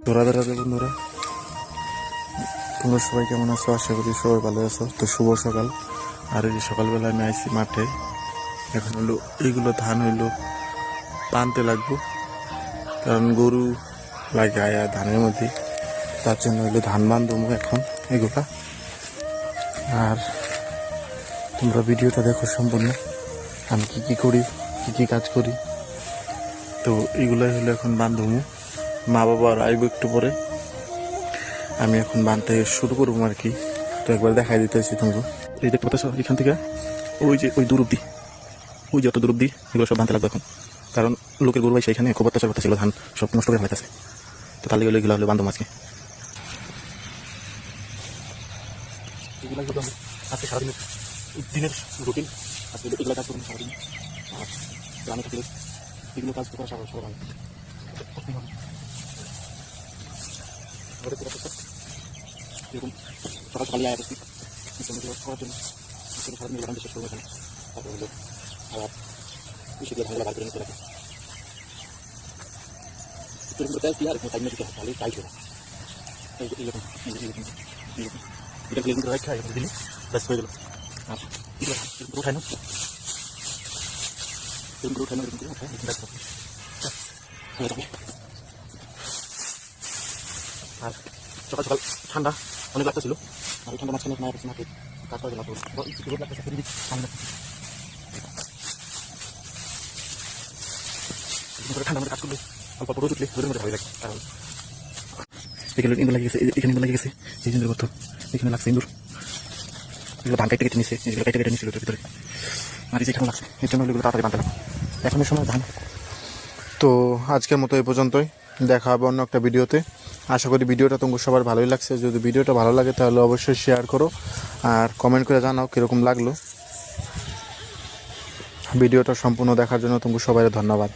ধরা বন্ধুরা, তোমরা সবাই কেমন আছো? আশা করি সবাই ভালো আছো। তো শুভ সকাল। আর এই সকালবেলা আমি আইছি মাঠে। এখন হলো এইগুলো ধান হইলো বানতে লাগবো, কারণ গরু লাগে আয়া ধানের মধ্যে, তার জন্য হইলো ধান বান্ধবো এখন এগুলা। আর তোমরা ভিডিওটা দেখো সম্পূর্ণ, আমি কি করি, কি কাজ করি। তো এগুলাই হলো এখন বান্ধবো। মা বাবা আর আইব একটু পরে, আমি এখন বানতে শুরু করবো আর কি। তো একবার দেখাই দিতেছি তোমাকে। এই দেখতে পাচ্ছ এখান থেকে ওই দূর অব্দি, ওই যত দূর অব্দি এগুলো সব বানতে লাগবে এখন, কারণ লোকের গরু ভাই সেইখানে খুব অত্যাচার করতেছিল, ধান সব নষ্ট করে ফেলাইতেছে। তো তাহলে এগুলো হলো বান্ধব আজকে। এগুলো আজকে সারাদিনের দিনের রুটিন, আজকে এগুলো কাজ করবেন সারাদিন। আর গ্রামে থাকলে এগুলো কাজ করা সবাই এরকম সকাল সকালে আয় আসছি করার জন্য সারাদিন গ্রাম শেষ করবো এখানে। তারপর হলো আবার বেশি দিয়ে ধানগুলো বার করে নিতে রাখে এরকম করে দিয়ে আর টাইম দিতে হয়, তাহলে টাইট হবে। এইরকম এটা ক্লিন করে রাখা এরকম দিলে ব্যাস হয়ে গেল। আর এরকম করে উঠায় না, এরকম করে উঠায় না, এরকম করে উঠায় ব্যাস হয়ে যাবে। আর সকাল সকাল ঠান্ডা অনেক লাগতেছিল, আর ওই ঠান্ডা মাঝখানে না আসছে মাঠে কাজ করা লাগতো, রোদ লাগতেছে, ঠান্ডা মধ্যে কাজ করলে অল্প রোদ উঠলে রোদের মধ্যে ভালো লাগে। কারণ এখানে ইন্দুর লাগিয়ে গেছে, এখানে ইন্দুর লাগিয়ে গেছে, এই ইন্দুর করতো এখানে লাগছে ইন্দুর, এগুলো ধান কেটে নিচ্ছে, এগুলো কেটে নিচ্ছিল ওটার ভিতরে, আর এখানে লাগছে, এর জন্য এগুলো তাড়াতাড়ি বানতে লাগবে এখন সময় ধান। তো আজকের মতো এই পর্যন্তই, দেখা হবে অন্য একটা ভিডিওতে। আশা করি ভিডিওটা তোমার সবার ভালোই লাগছে। যদি ভিডিওটা ভালো লাগে তাহলে অবশ্যই শেয়ার করো আর কমেন্ট করে জানাও কীরকম লাগলো। ভিডিওটা সম্পূর্ণ দেখার জন্য তোমাকে সবাই ধন্যবাদ।